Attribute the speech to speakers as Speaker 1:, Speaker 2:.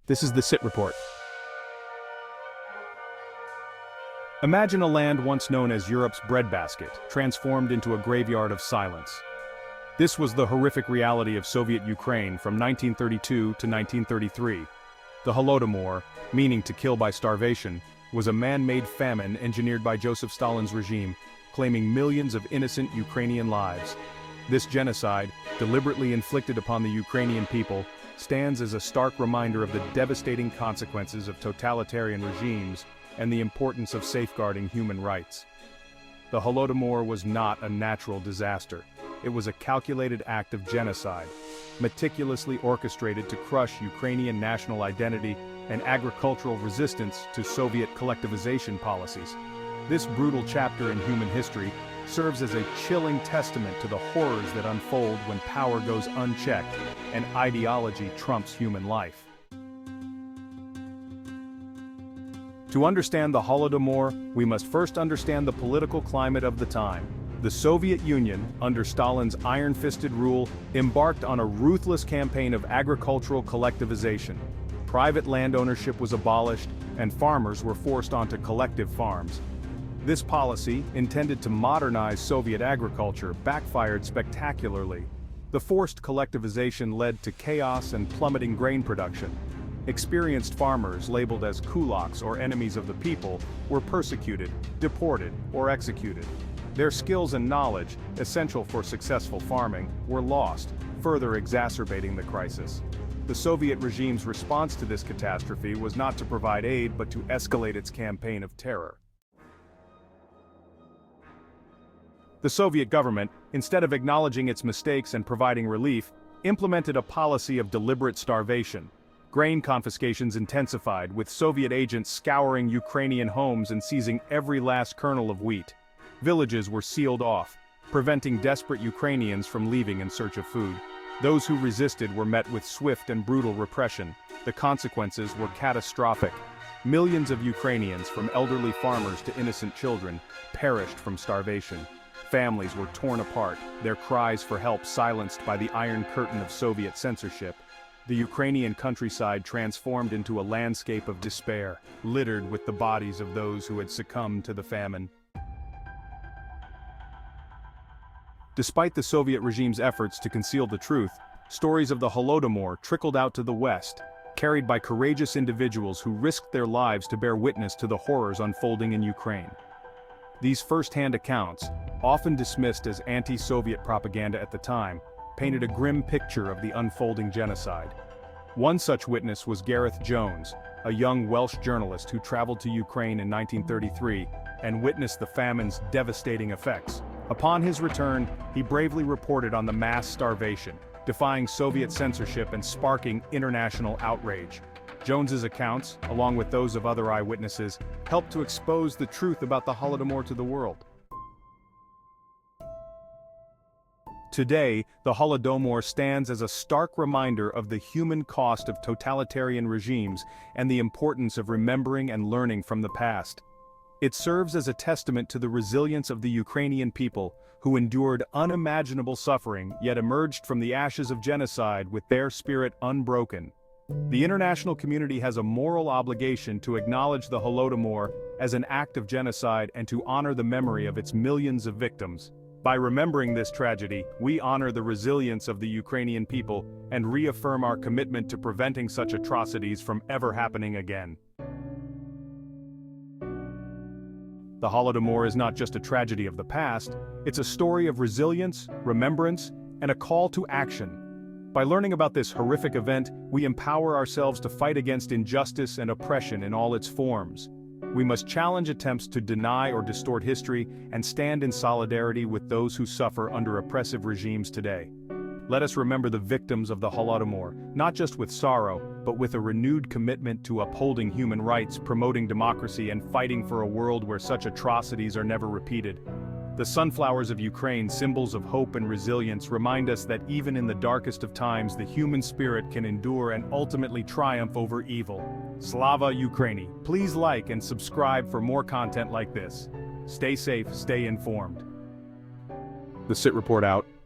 Speaker 1: This is the Sit Report. Imagine a land once known as Europe's breadbasket, transformed into a graveyard of silence. This was the horrific reality of Soviet Ukraine from 1932 to 1933. The Holodomor, meaning to kill by starvation, was a man-made famine engineered by Joseph Stalin's regime, claiming millions of innocent Ukrainian lives. This genocide, deliberately inflicted upon the Ukrainian people, stands as a stark reminder of the devastating consequences of totalitarian regimes and the importance of safeguarding human rights. The Holodomor was not a natural disaster. It was a calculated act of genocide, meticulously orchestrated to crush Ukrainian national identity and agricultural resistance to Soviet collectivization policies. This brutal chapter in human history serves as a chilling testament to the horrors that unfold when power goes unchecked and ideology trumps human life. To understand the Holodomor, we must first understand the political climate of the time. The Soviet Union, under Stalin's iron-fisted rule, embarked on a ruthless campaign of agricultural collectivization. Private land ownership was abolished, and farmers were forced onto collective farms. This policy, intended to modernize Soviet agriculture, backfired spectacularly. The forced collectivization led to chaos and plummeting grain production. Experienced farmers, labeled as kulaks or enemies of the people, were persecuted, deported, or executed. Their skills and knowledge, essential for successful farming, were lost, further exacerbating the crisis. The Soviet regime's response to this catastrophe was not to provide aid but to escalate its campaign of terror. The Soviet government, instead of acknowledging its mistakes and providing relief, implemented a policy of deliberate starvation. Grain confiscations intensified, with Soviet agents scouring Ukrainian homes and seizing every last kernel of wheat. Villages were sealed off, preventing desperate Ukrainians from leaving in search of food. Those who resisted were met with swift and brutal repression. The consequences were catastrophic. Millions of Ukrainians, from elderly farmers to innocent children, perished from starvation. Families were torn apart, their cries for help silenced by the Iron Curtain of Soviet censorship. The Ukrainian countryside transformed into a landscape of despair, littered with the bodies of those who had succumbed to the famine. Despite the Soviet regime's efforts to conceal the truth, stories of the Holodomor trickled out to the West, carried by courageous individuals who risked their lives to bear witness to the horrors unfolding in Ukraine. These first-hand accounts, often dismissed as anti-Soviet propaganda at the time, painted a grim picture of the unfolding genocide. One such witness was Gareth Jones, a young Welsh journalist who traveled to Ukraine in 1933 and witnessed the famine's devastating effects. Upon his return, he bravely reported on the mass starvation, defying Soviet censorship and sparking international outrage. Jones's accounts, along with those of other eyewitnesses, helped to expose the truth about the Holodomor to the world. Today, the Holodomor stands as a stark reminder of the human cost of totalitarian regimes and the importance of remembering and learning from the past. It serves as a testament to the resilience of the Ukrainian people, who endured unimaginable suffering yet emerged from the ashes of genocide with their spirit unbroken. The international community has a moral obligation to acknowledge the Holodomor as an act of genocide and to honor the memory of its millions of victims. By remembering this tragedy, we honor the resilience of the Ukrainian people and reaffirm our commitment to preventing such atrocities from ever happening again. The Holodomor is not just a tragedy of the past, it's a story of resilience, remembrance, and a call to action. By learning about this horrific event, we empower ourselves to fight against injustice and oppression in all its forms. We must challenge attempts to deny or distort history and stand in solidarity with those who suffer under oppressive regimes today. Let us remember the victims of the Holodomor, not just with sorrow, but with a renewed commitment to upholding human rights, promoting democracy, and fighting for a world where such atrocities are never repeated. The sunflowers of Ukraine, symbols of hope and resilience, remind us that even in the darkest of times, the human spirit can endure and ultimately triumph over evil. Slava Ukraini! Please like and subscribe for more content like this. Stay safe, stay informed. The Sit Report out.